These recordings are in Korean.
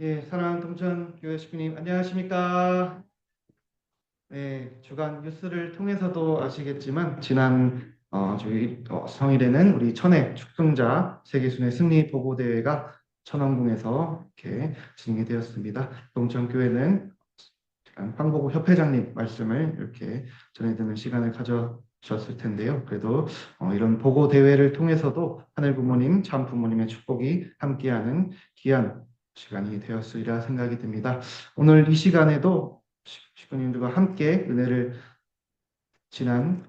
예, 사랑하는 동천교회 식구님, 안녕하십니까? 네, 주간 뉴스를 통해서도 아시겠지만, 지난 저희 성일에는 우리 천회 축승자 세계순회 승리 보고대회가 천왕궁에서 이렇게 진행이 되었습니다. 동천교회는 황보고 협회장님 말씀을 이렇게 전해드리는 시간을 가져주셨을 텐데요. 그래도 이런 보고 대회를 통해서도 하늘 부모님, 참 부모님의 축복이 함께하는 귀한 시간이 되었으리라 생각이 듭니다. 오늘 이 시간에도 식구님들과 함께 은혜를 지난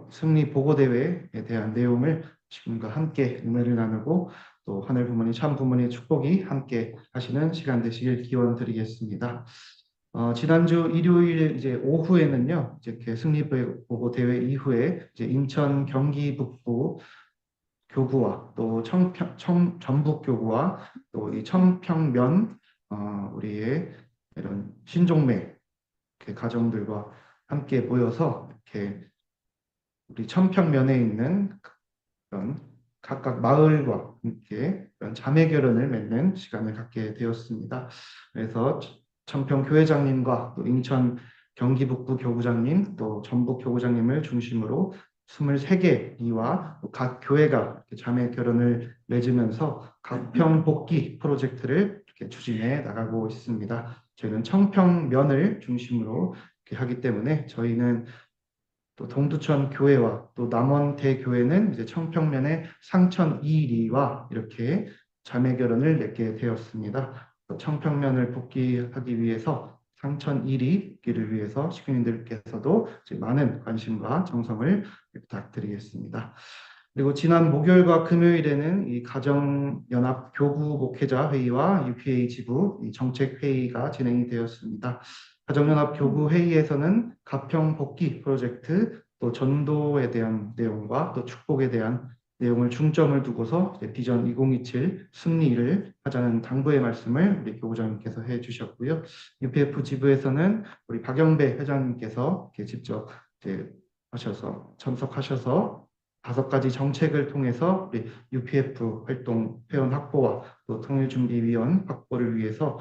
승리 보고 대회에 대한 내용을 식구님과 함께 은혜를 나누고 또 하늘 부모님, 참 부모님의 축복이 함께 하시는 시간 되시길 기원 드리겠습니다. 지난주 일요일 이제 오후에는요, 이제 이렇게 승리보고 대회 이후에 이제 인천 경기 북부 교구와 또 전북 교구와 또 이 청평면 우리의 이런 신종매 이렇게 가정들과 함께 모여서 이렇게 우리 청평면에 있는 그런 각각 마을과 함께 그런 자매 결연을 맺는 시간을 갖게 되었습니다. 그래서 청평 교회장님과 또 인천 경기북부 교구장님 또 전북 교구장님을 중심으로 23개 이와 각 교회가 자매 결연을 맺으면서 가평 복귀 프로젝트를 이렇게 추진해 나가고 있습니다. 저희는 청평면을 중심으로 이렇게 하기 때문에 저희는 또 동두천 교회와 또 남원대 교회는 이제 청평면의 상천 이리와 이렇게 자매 결연을 맺게 되었습니다. 청평면을 복귀하기 위해서 상천 이리를 위해서 식구님들께서도 많은 관심과 정성을 부탁드리겠습니다. 그리고 지난 목요일과 금요일에는 이 가정연합 교구 목회자 회의와 UPA 지부 정책 회의가 진행이 되었습니다. 가정연합 교구 회의에서는 가평 복귀 프로젝트 또 전도에 대한 내용과 또 축복에 대한 내용을 중점을 두고서 비전 2027 승리를 하자는 당부의 말씀을 우리 교구장님께서 해주셨고요. UPF 지부에서는 우리 박영배 회장님께서 이렇게 직접 하셔서 참석하셔서 5가지 정책을 통해서 우리 UPF 활동 회원 확보와 또 통일준비위원 확보를 위해서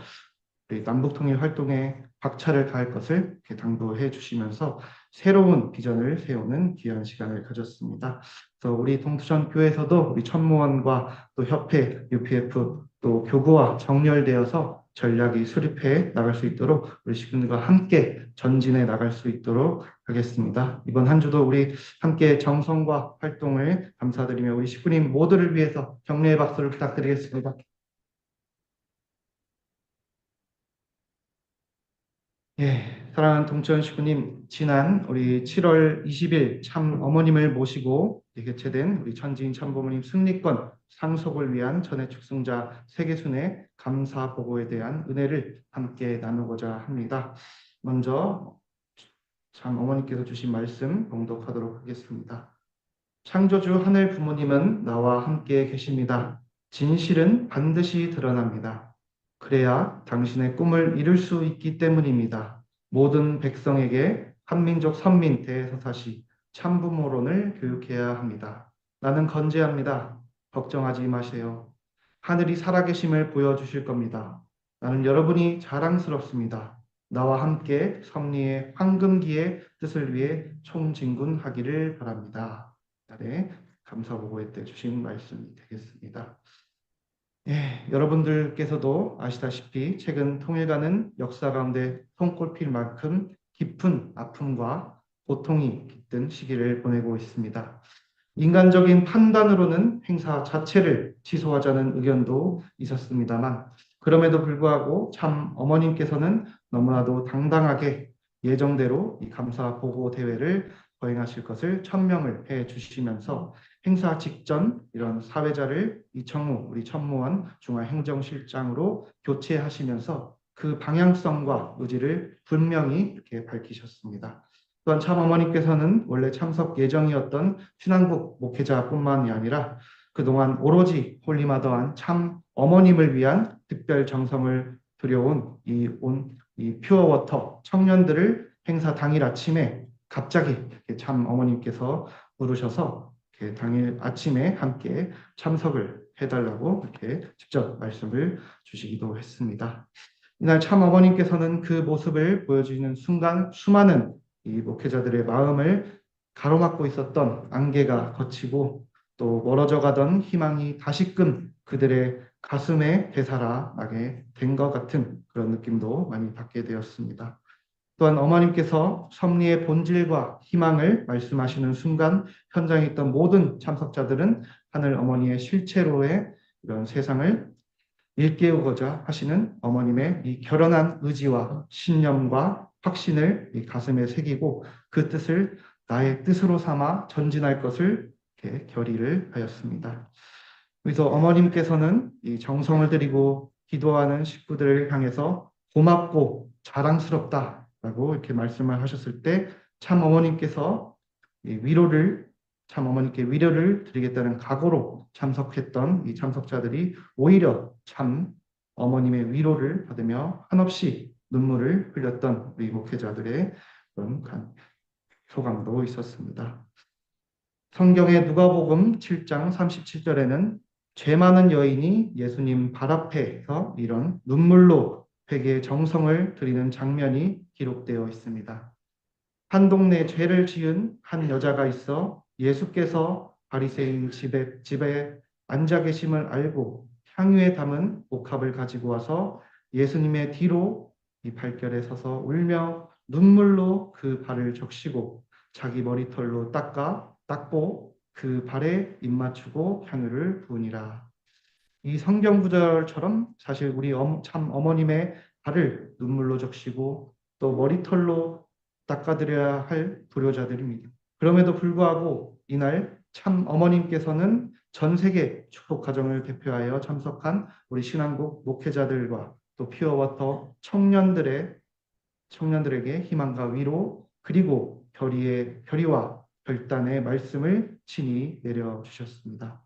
우리 남북통일 활동에 박차를 가할 것을 이렇게 당부해 주시면서 새로운 비전을 세우는 귀한 시간을 가졌습니다. 그래서 우리 동두천 교회에서도 우리 천무원과 또 협회, UPF 또 교구와 정렬되어서 전략이 수립해 나갈 수 있도록 우리 식구들과 함께 전진해 나갈 수 있도록 하겠습니다. 이번 한 주도 우리 함께 정성과 활동을 감사드리며 우리 식구님 모두를 위해서 격려의 박수를 부탁드리겠습니다. 예, 사랑하는 동천 식구님, 지난 우리 7월 20일 참 어머님을 모시고 개최된 우리 천지인 참부모님 승리권 상속을 위한 전해 축승자 세계순회 감사 보고에 대한 은혜를 함께 나누고자 합니다. 먼저 참 어머니께서 주신 말씀 봉독하도록 하겠습니다. 창조주 하늘 부모님은 나와 함께 계십니다. 진실은 반드시 드러납니다. 그래야 당신의 꿈을 이룰 수 있기 때문입니다. 모든 백성에게 한민족 선민 대서사시 참부모론을 교육해야 합니다. 나는 건재합니다. 걱정하지 마세요. 하늘이 살아계심을 보여주실 겁니다. 나는 여러분이 자랑스럽습니다. 나와 함께 섭리의 황금기의 뜻을 위해 총진군하기를 바랍니다. 달에 감사보고회 때 주신 말씀이 되겠습니다. 예, 여러분들께서도 아시다시피 최근 통일가는 역사 가운데 손꼽힐 만큼 깊은 아픔과 고통이 깃든 시기를 보내고 있습니다. 인간적인 판단으로는 행사 자체를 취소하자는 의견도 있었습니다만 그럼에도 불구하고 참 어머님께서는 너무나도 당당하게 예정대로 이 감사 보고 대회를 거행하실 것을 천명을 해 주시면서 행사 직전 이런 사회자를 이청우 우리 천무원 중앙행정실장으로 교체하시면서 그 방향성과 의지를 분명히 이렇게 밝히셨습니다. 또한 참 어머니께서는 원래 참석 예정이었던 신한국 목회자뿐만이 아니라 그동안 오로지 홀리마더한 참 어머님을 위한 특별 정성을 들여온 이 퓨어워터 청년들을 행사 당일 아침에 갑자기 참 어머님께서 부르셔서 당일 아침에 함께 참석을 해달라고 이렇게 직접 말씀을 주시기도 했습니다. 이날 참 어머님께서는 그 모습을 보여주시는 순간 수많은 이 목회자들의 마음을 가로막고 있었던 안개가 걷히고 또 멀어져 가던 희망이 다시금 그들의 가슴에 되살아나게 된 것 같은 그런 느낌도 많이 받게 되었습니다. 또한 어머님께서 섭리의 본질과 희망을 말씀하시는 순간 현장에 있던 모든 참석자들은 하늘 어머니의 실체로의 이런 세상을 일깨우고자 하시는 어머님의 이 결연한 의지와 신념과 확신을 이 가슴에 새기고 그 뜻을 나의 뜻으로 삼아 전진할 것을 이렇게 결의를 하였습니다. 그래서 어머님께서는 이 정성을 들이고 기도하는 식구들을 향해서 고맙고 자랑스럽다라고 이렇게 말씀을 하셨을 때 참 어머님께서 참 어머니께 위로를 드리겠다는 각오로 참석했던 이 참석자들이 오히려 참 어머님의 위로를 받으며 한없이 눈물을 흘렸던 우리 목회자들의 그런 소감도 있었습니다. 성경의 누가복음 7장 37절에는 죄 많은 여인이 예수님 발 앞에서 이런 눈물로 회개의 정성을 드리는 장면이 기록되어 있습니다. 한 동네에 죄를 지은 한 여자가 있어 예수께서 바리새인 집에 앉아 계심을 알고 향유에 담은 옥합을 가지고 와서 예수님의 뒤로 이 발결에 서서 울며 눈물로 그 발을 적시고 자기 머리털로 닦고 그 발에 입 맞추고 향유를 부으니라. 이 성경 구절처럼 사실 우리 참 어머님의 발을 눈물로 적시고 또 머리털로 닦아드려야 할 불효자들입니다. 그럼에도 불구하고 이날 참 어머님께서는 전 세계 축복 가정을 대표하여 참석한 우리 신한국 목회자들과 또 피어워터 청년들에게 희망과 위로 그리고 결의와 결단의 말씀을 친히 내려주셨습니다.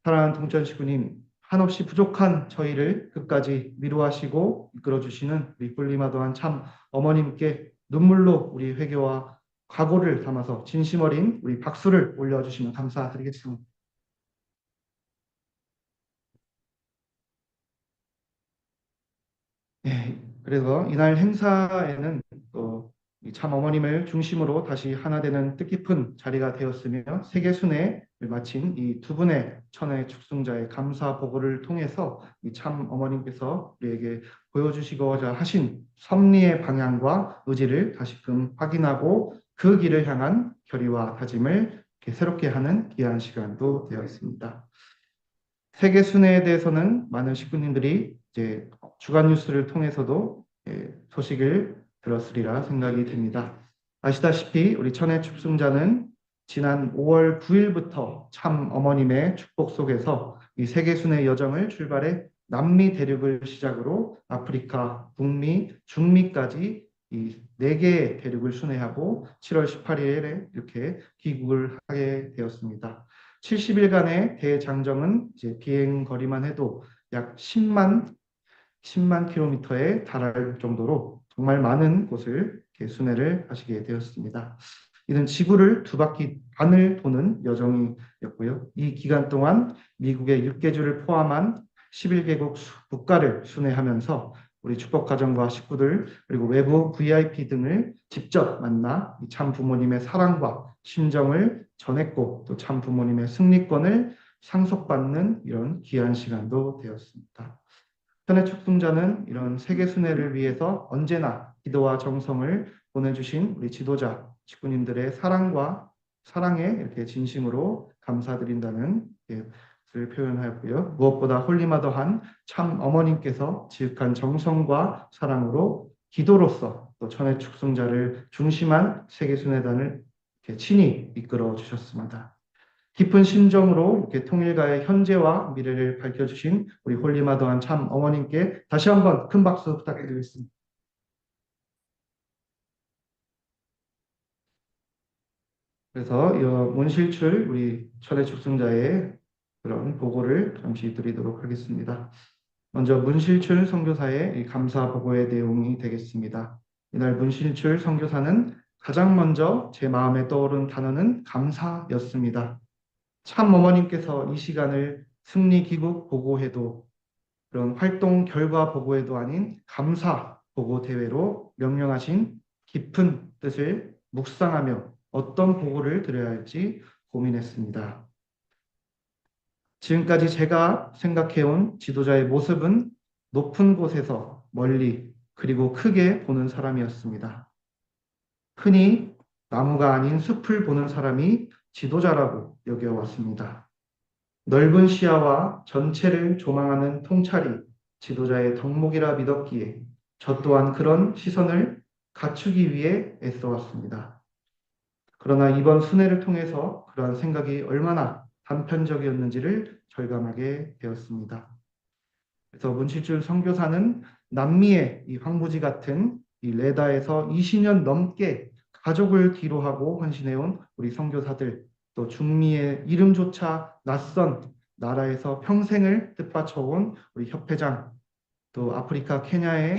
사랑하는 동천식구님, 한없이 부족한 저희를 끝까지 위로하시고 이끌어주시는 우리 뿔리마도한 참 어머님께 눈물로 우리 회개와 각오를 담아서 진심 어린 우리 박수를 올려주시면 감사드리겠습니다. 예, 그래서 이날 행사에는 또 이 참 어머님을 중심으로 다시 하나 되는 뜻깊은 자리가 되었으며 세계 순회를 마친 이 두 분의 천의 축승자의 감사 보고를 통해서 이 참 어머님께서 우리에게 보여주시고자 하신 섭리의 방향과 의지를 다시금 확인하고 그 길을 향한 결의와 다짐을 이렇게 새롭게 하는 귀한 시간도 되었습니다. 세계 순회에 대해서는 많은 식구님들이 이제 주간 뉴스를 통해서도 소식을 들었으리라 생각이 됩니다. 아시다시피 우리 천의 축승자는 지난 5월 9일부터 참 어머님의 축복 속에서 이 세계 순회 여정을 출발해 남미 대륙을 시작으로 아프리카, 북미, 중미까지 이 4개의 대륙을 순회하고 7월 18일에 이렇게 귀국을 하게 되었습니다. 70일간의 대장정은 이제 비행 거리만 해도 약 10만 킬로미터에 달할 정도로 정말 많은 곳을 이렇게 순회를 하시게 되었습니다. 이는 지구를 2바퀴 반을 도는 여정이었고요. 이 기간 동안 미국의 6개주를 포함한 11개국 국가를 순회하면서 우리 축복가정과 식구들 그리고 외부 VIP 등을 직접 만나 참 부모님의 사랑과 심정을 전했고 또 참 부모님의 승리권을 상속받는 이런 귀한 시간도 되었습니다. 현의 축승자는 이런 세계 순회를 위해서 언제나 기도와 정성을 보내주신 우리 지도자, 직구님들의 사랑에 이렇게 진심으로 감사드린다는 것을 표현하였고요. 무엇보다 홀리마더한 참 어머님께서 지극한 정성과 사랑으로 기도로서 또 천의 축승자를 중심한 세계 순회단을 이렇게 친히 이끌어 주셨습니다. 깊은 심정으로 이렇게 통일가의 현재와 미래를 밝혀주신 우리 홀리마더한 참 어머님께 다시 한번 큰 박수 부탁드리겠습니다. 그래서 이 문실출 우리 천의 축승자의 그런 보고를 잠시 드리도록 하겠습니다. 먼저 문실출 선교사의 이 감사 보고의 내용이 되겠습니다. 이날 문실출 선교사는 가장 먼저 제 마음에 떠오른 단어는 감사였습니다. 참 어머님께서 이 시간을 승리 귀국 보고회도 그런 활동 결과 보고회도 아닌 감사 보고 대회로 명명하신 깊은 뜻을 묵상하며 어떤 보고를 드려야 할지 고민했습니다. 지금까지 제가 생각해온 지도자의 모습은 높은 곳에서 멀리 그리고 크게 보는 사람이었습니다. 흔히 나무가 아닌 숲을 보는 사람이 지도자라고 여겨왔습니다. 넓은 시야와 전체를 조망하는 통찰이 지도자의 덕목이라 믿었기에 저 또한 그런 시선을 갖추기 위해 애써왔습니다. 그러나 이번 순회를 통해서 그러한 생각이 얼마나 단편적이었는지를 절감하게 되었습니다. 그래서 문칠줄 선교사는 남미의 이 황무지 같은 이 레다에서 20년 넘게 가족을 뒤로하고 헌신해온 우리 선교사들, 또 중미의 이름조차 낯선 나라에서 평생을 뜻받쳐온 우리 협회장, 또 아프리카 케냐의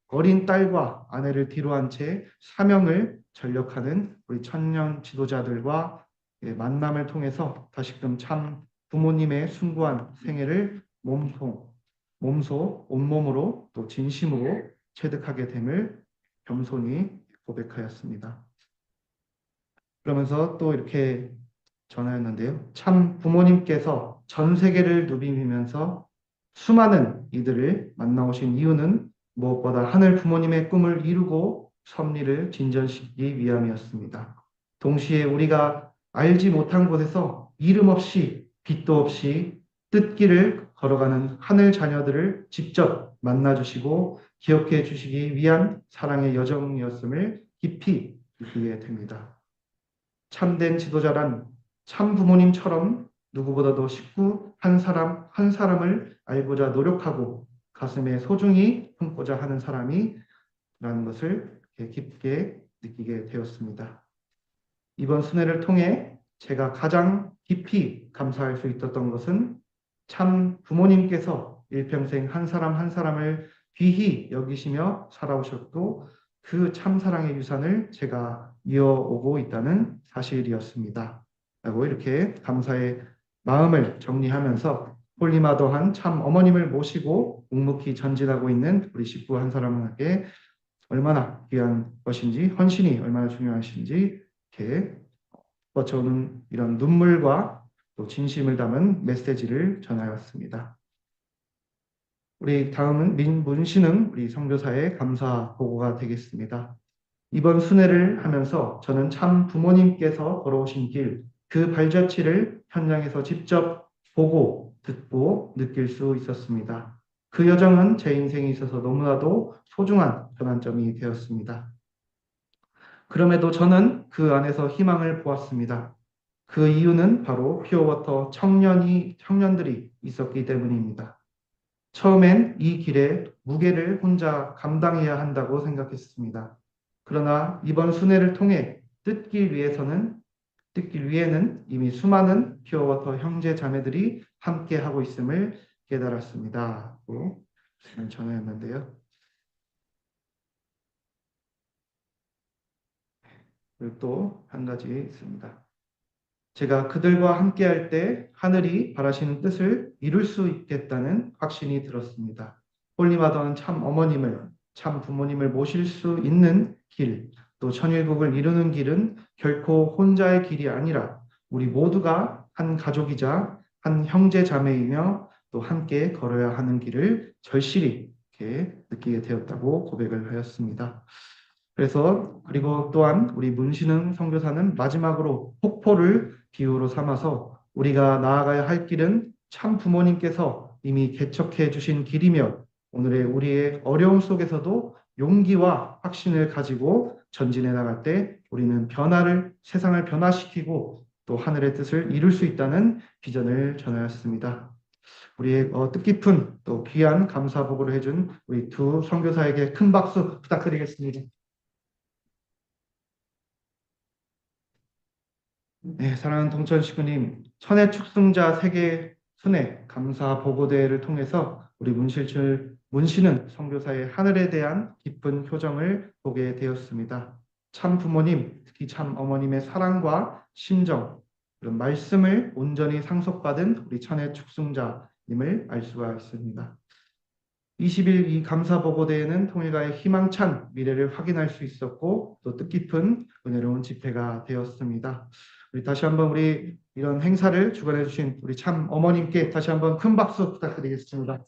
어린 딸과 아내를 뒤로한 채 사명을 전력하는 우리 천년 지도자들과 만남을 통해서 다시금 참 부모님의 숭고한 생애를 몸소 온몸으로 또 진심으로 체득하게 됨을 겸손히 고백하였습니다. 그러면서 또 이렇게 전하였는데요. 참 부모님께서 전 세계를 누비면서 수많은 이들을 만나오신 이유는 무엇보다 하늘 부모님의 꿈을 이루고 섭리를 진전시키기 위함이었습니다. 동시에 우리가 알지 못한 곳에서 이름 없이 빛도 없이 뜻길을 걸어가는 하늘 자녀들을 직접 만나주시고 기억해 주시기 위한 사랑의 여정이었음을 깊이 느끼게 됩니다. 참된 지도자란 참 부모님처럼 누구보다도 식구 한 사람 한 사람을 알고자 노력하고 가슴에 소중히 품고자 하는 사람이라는 것을 깊게 느끼게 되었습니다. 이번 순회를 통해 제가 가장 깊이 감사할 수 있었던 것은 참 부모님께서 일평생 한 사람 한 사람을 귀히 여기시며 살아오셨고 그 참사랑의 유산을 제가 이어오고 있다는 사실이었습니다. 라고 이렇게 감사의 마음을 정리하면서 홀리마더한 참 어머님을 모시고 묵묵히 전진하고 있는 우리 식구 한 사람에게 얼마나 귀한 것인지, 헌신이 얼마나 중요하신지 이렇게 뻗쳐오는 이런 눈물과 또 진심을 담은 메시지를 전하였습니다. 우리 다음은 문신흥 우리 선교사의 감사 보고가 되겠습니다. 이번 순회를 하면서 저는 참 부모님께서 걸어오신 길, 그 발자취를 현장에서 직접 보고 듣고 느낄 수 있었습니다. 그 여정은 제 인생에 있어서 너무나도 소중한 전환점이 되었습니다. 그럼에도 저는 그 안에서 희망을 보았습니다. 그 이유는 바로 퓨어워터 청년들이 있었기 때문입니다. 처음엔 이 길에 무게를 혼자 감당해야 한다고 생각했습니다. 그러나 이번 순회를 통해 뜯길 위에는 이미 수많은 퓨어워터 형제 자매들이 함께 하고 있음을 깨달았습니다. 전하였는데요. 그리고 또 한 가지 있습니다. 제가 그들과 함께할 때 하늘이 바라시는 뜻을 이룰 수 있겠다는 확신이 들었습니다. 홀리마더는 참 어머님을, 참 부모님을 모실 수 있는 길, 또 천일국을 이루는 길은 결코 혼자의 길이 아니라 우리 모두가 한 가족이자 한 형제 자매이며 또 함께 걸어야 하는 길을 절실히 이렇게 느끼게 되었다고 고백을 하였습니다. 그리고 또한 우리 문신흥 선교사는 마지막으로 폭포를 비유로 삼아서 우리가 나아가야 할 길은 참 부모님께서 이미 개척해 주신 길이며 오늘의 우리의 어려움 속에서도 용기와 확신을 가지고 전진해 나갈 때 우리는 세상을 변화시키고 또 하늘의 뜻을 이룰 수 있다는 비전을 전하였습니다. 우리의 뜻깊은 또 귀한 감사 보고를 해준 우리 두 선교사에게 큰 박수 부탁드리겠습니다. 네, 사랑하는 동천 식구님, 천의 축승자 세계 순회 감사 보고대회를 통해서 우리 문신은 선교사의 하늘에 대한 깊은 효정을 보게 되었습니다. 참 부모님, 특히 참 어머님의 사랑과 심정, 그런 말씀을 온전히 상속받은 우리 천의 축승자님을 알 수가 있습니다. 20일 이 감사 보고대회는 통일가의 희망찬 미래를 확인할 수 있었고 또 뜻깊은 은혜로운 집회가 되었습니다. 우리 다시 한번 우리 이런 행사를 주관해 주신 우리 참 어머님께 다시 한번 큰 박수 부탁드리겠습니다.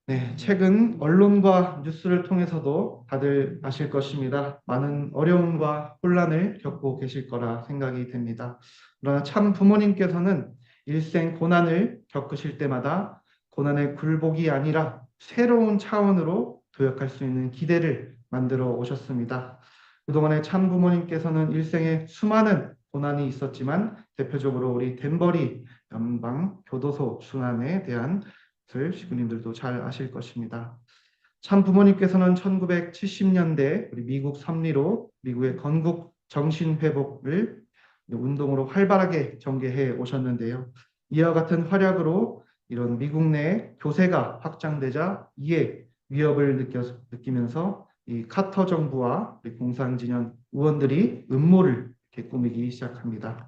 네, 최근 언론과 뉴스를 통해서도 다들 아실 것입니다. 많은 어려움과 혼란을 겪고 계실 거라 생각이 됩니다. 그러나 참 부모님께서는 일생 고난을 겪으실 때마다 고난의 굴복이 아니라 새로운 차원으로 도약할 수 있는 기대를 만들어 오셨습니다. 그동안에 참 부모님께서는 일생에 수많은 고난이 있었지만 대표적으로 우리 덴버리 연방 교도소 순환에 대한 것을 시구님들도 잘 아실 것입니다. 참 부모님께서는 1970년대 우리 미국 섭리로 미국의 건국 정신 회복을 운동으로 활발하게 전개해 오셨는데요. 이와 같은 활약으로 이런 미국 내 교세가 확장되자 이에 위협을 느끼면서 이 카터 정부와 공산진영 의원들이 음모를 이렇게 꾸미기 시작합니다.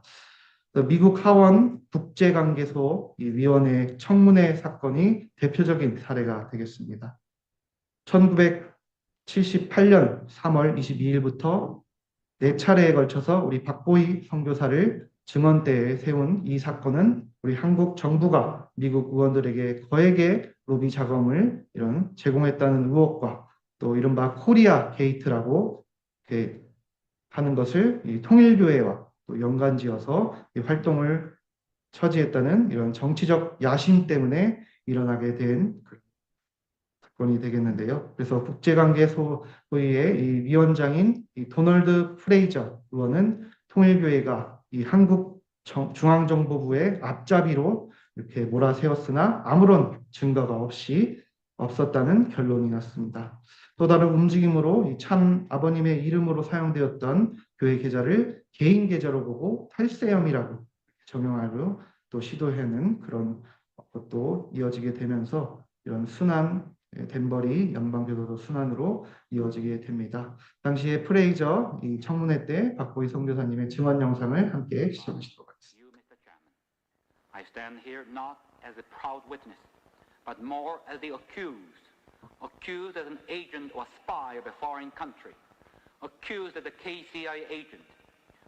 미국 하원 국제관계소 위원회 청문회 사건이 대표적인 사례가 되겠습니다. 1978년 3월 22일부터 4차례에 걸쳐서 우리 박보희 선교사를 증언대에 세운 이 사건은 우리 한국 정부가 미국 의원들에게 거액의 로비 자금을 이런 제공했다는 의혹과 또 이른바 코리아 게이트라고 하는 것을 이 통일교회와 또 연관지어서 이 활동을 처지했다는 이런 정치적 야심 때문에 일어나게 된 사건이 되겠는데요. 그래서 국제관계소의 이 위원장인 이 도널드 프레이저 의원은 통일교회가 이 한국 중앙정보부의 앞잡이로 이렇게 몰아세웠으나 아무런 증거가 없었다는 결론이 났습니다. 또 다른 움직임으로 참 아버님의 이름으로 사용되었던 교회 계좌를 개인 계좌로 보고 탈세염이라고 정형하려 또 시도하는 그런 것도 이어지게 되면서 이런 순환 덴버리 연방교도소 순환으로 이어지게 됩니다. 당시에 프레이저 이 청문회 때 박보희 선교사님의 증언 영상을 함께 시청하시도록 하겠습니다. I stand here not as a proud witness, but more as the accused as an agent or spy of a foreign country, accused as a KCI agent,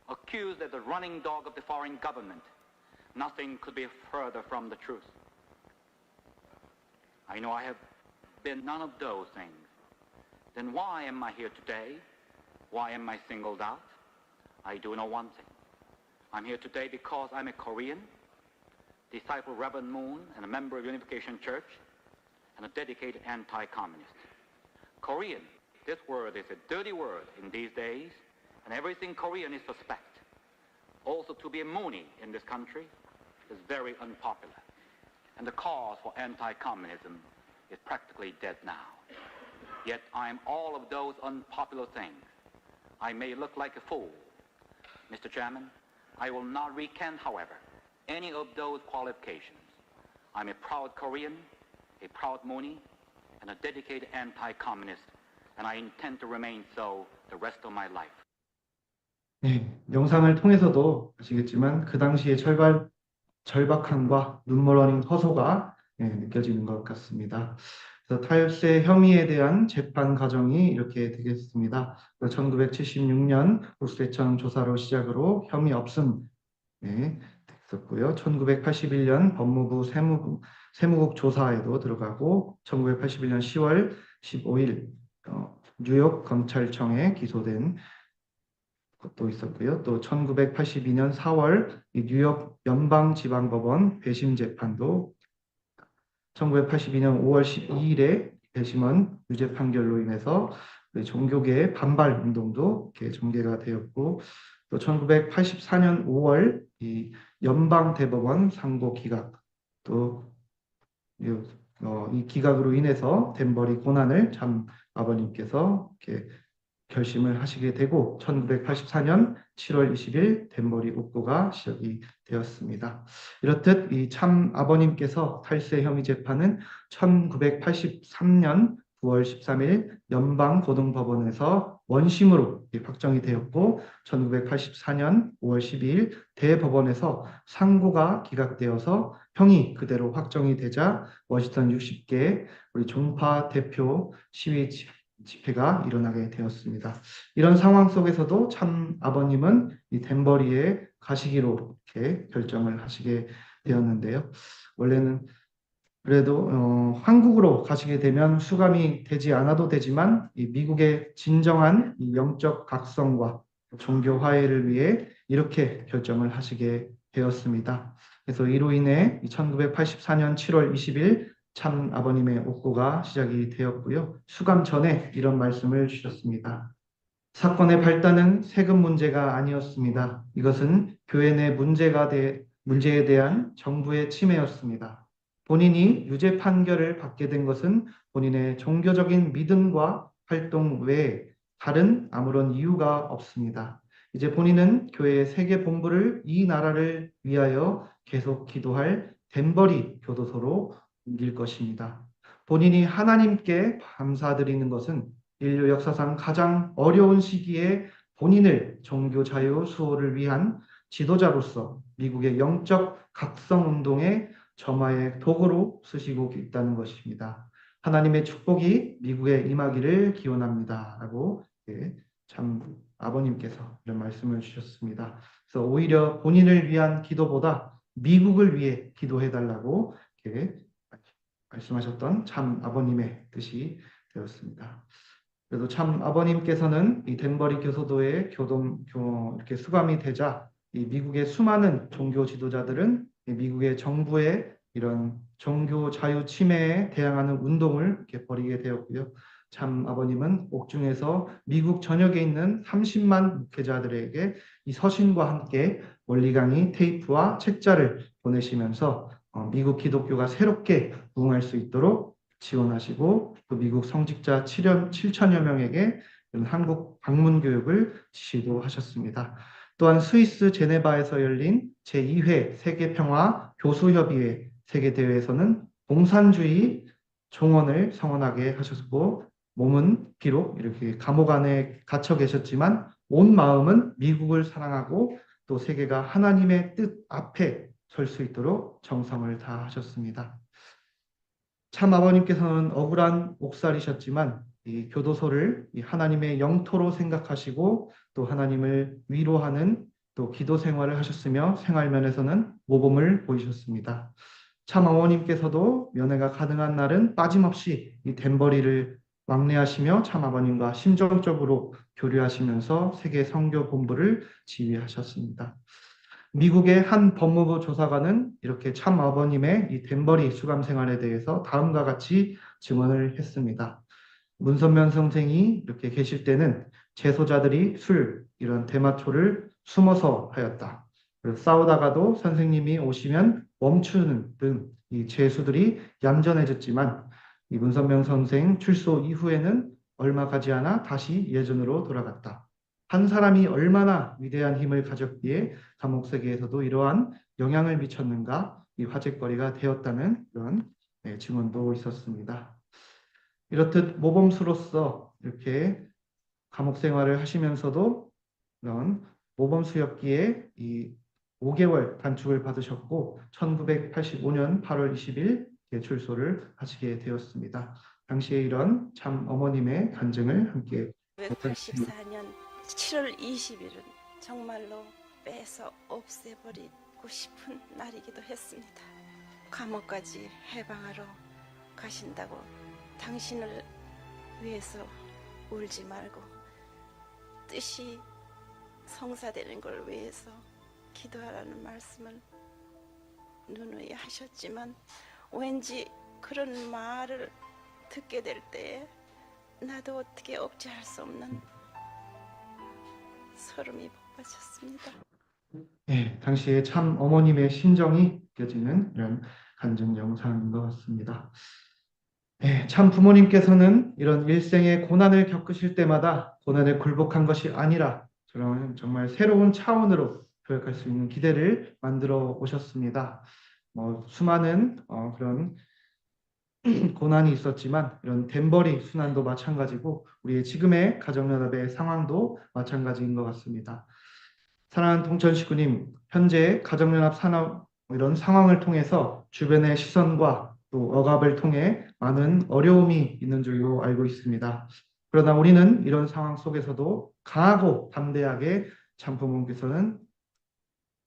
accused as the running dog of the foreign government. Nothing could be further from the truth. I know I have been none of those things. Then why am I here today? Why am I singled out? I do know one thing. I'm here today because I'm a Korean, disciple of Reverend Moon, and a member of Unification Church, and a dedicated anti-communist. Korean, this word is a dirty word in these days, and everything Korean is suspect. Also, to be a Moonie in this country is very unpopular, and the cause for anti-communism is practically dead now. Yet I am all of those unpopular things. I may look like a fool. Mr. Chairman, I will not recant, however, any of those qualifications. I'm a proud Korean, a proud Moonie, and a dedicated anti-communist, and I intend to remain so the rest of my life. 네, 영상을 통해서도 아시겠지만 그 당시의 절박함과 눈물 어린 허소가 느껴지는 것 같습니다. 그래서 탈세 혐의에 대한 재판 과정이 이렇게 되겠습니다. 1976년 국세청 조사로 시작으로 혐의 없음 됐었고요. 1981년 법무부 세무국 조사에도 들어가고 1981년 10월 15일 뉴욕 검찰청에 기소된 것도 있었고요. 또 1982년 4월 뉴욕 연방지방법원 배심 재판도 1982년 5월 12일에 배심원 유죄 판결로 인해서 종교계의 반발 운동도 이렇게 전개가 되었고 또 1984년 5월 이 연방대법원 상고 기각 또 이 기각으로 인해서 덴버리 고난을 참 아버님께서 이렇게 결심을 하시게 되고 1984년 7월 20일 덴버리 옥고가 시작이 되었습니다. 이렇듯 이 참 아버님께서 탈세 혐의 재판은 1983년 9월 13일 연방고등법원에서 원심으로 확정이 되었고 1984년 5월 12일 대법원에서 상고가 기각되어서 형이 그대로 확정이 되자 워싱턴 60개 우리 종파 대표 시위 집회가 일어나게 되었습니다. 이런 상황 속에서도 참 아버님은 이 덴버리에 가시기로 이렇게 결정을 하시게 되었는데요. 원래는 그래도 한국으로 가시게 되면 수감이 되지 않아도 되지만 이 미국의 진정한 이 영적 각성과 종교 화해를 위해 이렇게 결정을 하시게 되었습니다. 그래서 이로 인해 1984년 7월 20일 참 아버님의 옥고가 시작이 되었고요. 수감 전에 이런 말씀을 주셨습니다. 사건의 발단은 세금 문제가 아니었습니다. 이것은 교회 내 문제에 대한 정부의 침해였습니다. 본인이 유죄 판결을 받게 된 것은 본인의 종교적인 믿음과 활동 외에 다른 아무런 이유가 없습니다. 이제 본인은 교회의 세계 본부를 이 나라를 위하여 계속 기도할 덴버리 교도소로 옮길 것입니다. 본인이 하나님께 감사드리는 것은 인류 역사상 가장 어려운 시기에 본인을 종교 자유 수호를 위한 지도자로서 미국의 영적 각성 운동의 점화의 도구로 쓰시고 있다는 것입니다. 하나님의 축복이 미국에 임하기를 기원합니다. 라고 참 아버님께서 이런 말씀을 주셨습니다. 그래서 오히려 본인을 위한 기도보다 미국을 위해 기도해 달라고 이렇게 말씀하셨던 참 아버님의 뜻이 되었습니다. 그래도 참 아버님께서는 이 덴버리 교소도에 이렇게 수감이 되자 이 미국의 수많은 종교 지도자들은 이 미국의 정부의 이런 종교 자유 침해에 대항하는 운동을 이렇게 벌이게 되었고요. 참 아버님은 옥중에서 미국 전역에 있는 30만 목회자들에게 이 서신과 함께 원리 강의 테이프와 책자를 보내시면서 미국 기독교가 새롭게 부흥할 수 있도록 지원하시고 또 미국 성직자 7천여 명에게 한국 방문 교육을 지시도 하셨습니다. 또한 스위스 제네바에서 열린 제2회 세계평화 교수협의회 세계대회에서는 공산주의 종언을 성원하게 하셨고 몸은 비록 이렇게 감옥 안에 갇혀 계셨지만 온 마음은 미국을 사랑하고 또 세계가 하나님의 뜻 앞에 설 수 있도록 정성을 다하셨습니다. 참 아버님께서는 억울한 옥살이셨지만 이 교도소를 이 하나님의 영토로 생각하시고 또 하나님을 위로하는 또 기도 생활을 하셨으며 생활면에서는 모범을 보이셨습니다. 참 어머님께서도 면회가 가능한 날은 빠짐없이 이 덴버리를 왕래하시며 참 아버님과 심정적으로 교류하시면서 세계 선교 본부를 지휘하셨습니다. 미국의 한 법무부 조사관은 이렇게 참 아버님의 이 덴버리 수감 생활에 대해서 다음과 같이 증언을 했습니다. 문선면 선생이 이렇게 계실 때는 재소자들이 이런 대마초를 숨어서 하였다. 그리고 싸우다가도 선생님이 오시면 멈추는 등 이 죄수들이 얌전해졌지만 이 문선명 선생 출소 이후에는 얼마 가지 않아 다시 예전으로 돌아갔다. 한 사람이 얼마나 위대한 힘을 가졌기에 감옥 세계에서도 이러한 영향을 미쳤는가 이 화제거리가 되었다는 그런 증언도 있었습니다. 이렇듯 모범수로서 이렇게 감옥 생활을 하시면서도 그런 모범수였기에 이 5개월 단축을 받으셨고 1985년 8월 20일 출소를 하시게 되었습니다. 당시에 이런 참 어머님의 간증을 함께 1984년 7월 20일은 정말로 빼서 없애버리고 싶은 날이기도 했습니다. 감옥까지 해방하러 가신다고 당신을 위해서 울지 말고 뜻이 성사되는 걸 위해서 기도하라는 말씀을 누누이 하셨지만 왠지 그런 말을 듣게 될 때에 나도 어떻게 억제할 수 없는 소름이 폭받쳤습니다. 네, 당시에 참 어머님의 심정이 느껴지는 이런 간증 영상인 것 같습니다. 네, 참 부모님께서는 이런 일생의 고난을 겪으실 때마다 고난에 굴복한 것이 아니라 정말 새로운 차원으로 교육할 수 있는 기대를 만들어 오셨습니다. 수많은 그런 고난이 있었지만 이런 덴버리 순환도 마찬가지고 우리의 지금의 가정연합의 상황도 마찬가지인 것 같습니다. 사랑하는 동천 식구님, 현재 가정연합 이런 상황을 통해서 주변의 시선과 또 억압을 통해 많은 어려움이 있는 줄로 알고 있습니다. 그러나 우리는 이런 상황 속에서도 강하고 담대하게 참 부모님께서는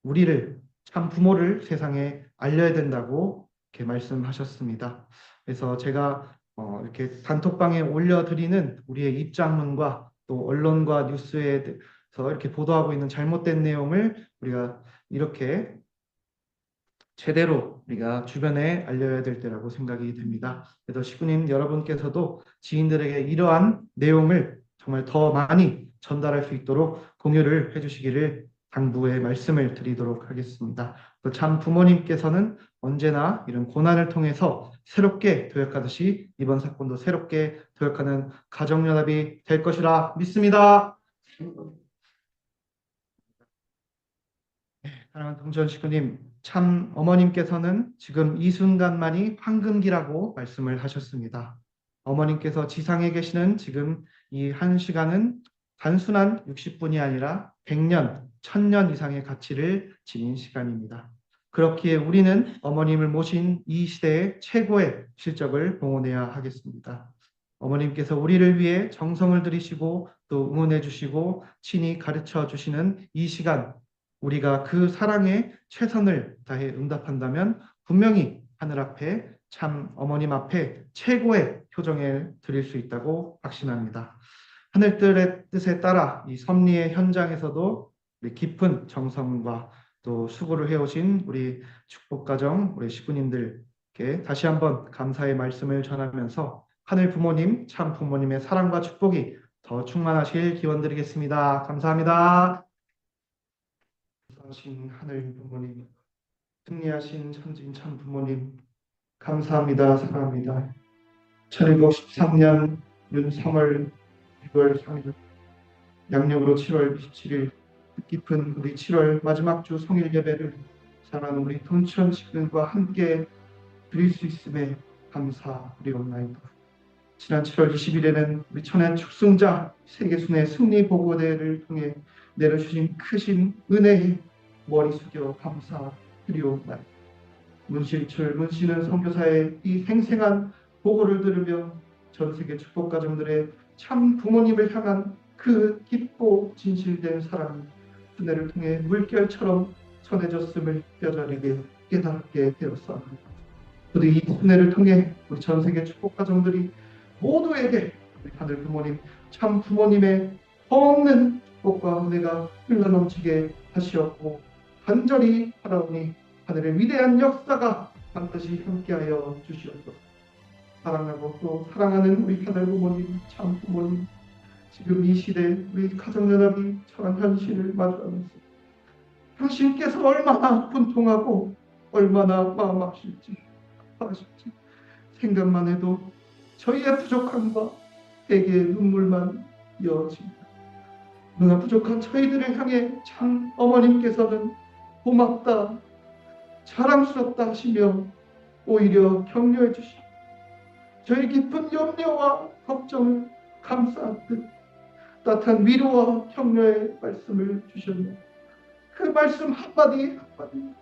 우리를 참 부모를 세상에 알려야 된다고 이렇게 말씀하셨습니다. 그래서 제가 이렇게 단톡방에 올려드리는 우리의 입장문과 또 언론과 뉴스에서 이렇게 보도하고 있는 잘못된 내용을 우리가 이렇게 제대로 우리가 주변에 알려야 될 때라고 생각이 됩니다. 그래서 시구님 여러분께서도 지인들에게 이러한 내용을 정말 더 많이 전달할 수 있도록 공유를 해주시기를 당부의 말씀을 드리도록 하겠습니다. 또 참 부모님께서는 언제나 이런 고난을 통해서 새롭게 도약하듯이 이번 사건도 새롭게 도약하는 가정연합이 될 것이라 믿습니다. 사랑하는 동전 식구님, 참 어머님께서는 지금 이 순간만이 황금기라고 말씀을 하셨습니다. 어머님께서 지상에 계시는 지금 이 한 시간은 단순한 60분이 아니라 100년, 1000년 이상의 가치를 지닌 시간입니다. 그렇기에 우리는 어머님을 모신 이 시대의 최고의 실적을 봉헌해야 하겠습니다. 어머님께서 우리를 위해 정성을 들이시고 또 응원해 주시고 친히 가르쳐 주시는 이 시간, 우리가 그 사랑에 최선을 다해 응답한다면 분명히 하늘 앞에 참 어머님 앞에 최고의 효정을 드릴 수 있다고 확신합니다. 하늘들의 뜻에 따라 이 섭리의 현장에서도 우리 깊은 정성과 또 수고를 해오신 우리 축복가정, 우리 식구님들께 다시 한번 감사의 말씀을 전하면서 하늘 부모님, 참 부모님의 사랑과 축복이 더 충만하실 기원 드리겠습니다. 감사합니다. 하신 하늘 부모님, 승리하신 천진 참 부모님, 감사합니다. 사랑합니다. 1913년 윤 3월 6월 3일 양력으로 7월 27일 뜻깊은 우리 7월 마지막 주 성일 예배를 사랑하는 우리 돈천 식구들과 함께 드릴 수 있음에 감사드리옵나이다. 지난 7월 20일에는 우리 천안 축승자 세계순회 승리 보고대회를 통해 내려주신 크신 은혜에 머리 숙여 감사드리옵나이다. 문실철 문씨는 선교사의 이 생생한 보고를 들으며 전 세계 축복 가정들의 참 부모님을 향한 그 깊고 진실된 사랑이 은혜를 통해 물결처럼 전해졌음을 뼈저리게 깨닫게 되었사옵니다. 부디 이 은혜를 통해 우리 전 세계 축복 가정들이 모두에게 우리 하늘 부모님 참 부모님의 없는 축복과 은혜가 흘러넘치게 하시었고 간절히 바라오니 하늘의 위대한 역사가 반드시 함께하여 주시옵소서. 사랑하고 또 사랑하는 우리 하늘 부모님 참 부모님, 지금 이 시대 우리 가정연합이 처한 현실을 마주하면서 당신께서 얼마나 분통하고 얼마나 마음 아프실지 생각만 해도 저희의 부족함과 애기의 눈물만 이어집니다. 누나 부족한 저희들을 향해 참 어머님께서는 고맙다, 자랑스럽다 하시며 오히려 격려해 주시고 저희 깊은 염려와 걱정을 감싸듯 따뜻한 위로와 격려의 말씀을 주셨네. 그 말씀 한마디 한마디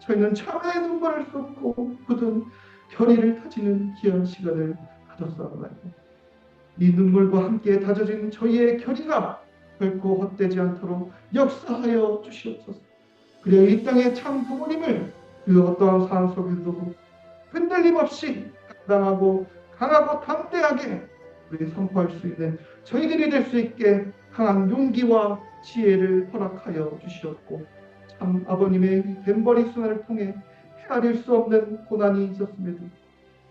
저희는 참회의 눈물을 쏟고 굳은 결의를 다지는 귀한 시간을 가졌사옵나이다. 이 눈물과 함께 다져진 저희의 결의가 결코 헛되지 않도록 역사하여 주시옵소서. 그리고 이 땅의 참 부모님을 그 어떠한 상황 속에서도 흔들림 없이 당당하고 강하고 담대하게 우리 선포할 수 있는 저희들이 될 수 있게 강한 용기와 지혜를 허락하여 주시었고 참 아버님의 뱀벌이 순환을 통해 헤아릴 수 없는 고난이 있었음에도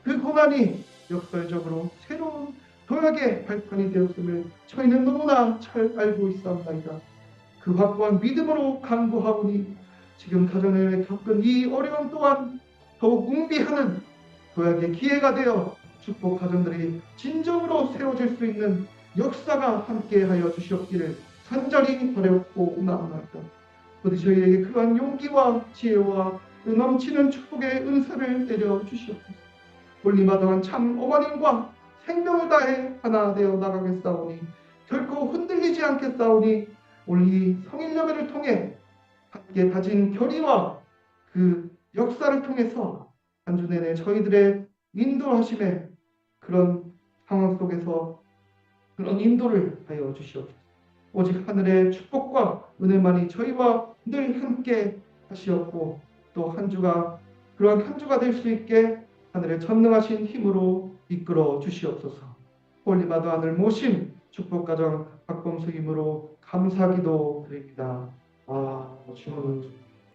그 고난이 역설적으로 새로운 도약의 발판이 되었음을 저희는 너무나 잘 알고 있사옵나이다. 그 확고한 믿음으로 간구하오니 지금 가정에 겪은 이 어려움 또한 더욱 웅비하는 도약의 기회가 되어 축복 가정들이 진정으로 세워질 수 있는 역사가 함께하여 주시옵기를 간절히 바라옵고 나아나이다. 부디 저희에게 그러한 용기와 지혜와 넘치는 축복의 은사를 내려 주시옵소서. 올리마당한 참 어머님과 생명을 다해 하나 되어 나가겠사오니 결코 흔들리지 않겠사오니 오늘 이 성일 예배를 통해 함께 다진 결의와 그 역사를 통해서 한 주 내내 저희들의 인도하심의 그런 상황 속에서 그런 인도를 하여 주시옵소서. 오직 하늘의 축복과 은혜만이 저희와 늘 함께 하시옵고 또 한 주가 그러한 한 주가 될 수 있게 하늘의 전능하신 힘으로 이끌어 주시옵소서. 홀리마다 하늘 모심 축복가정 박범수 힘으로 감사기도 드립니다. 주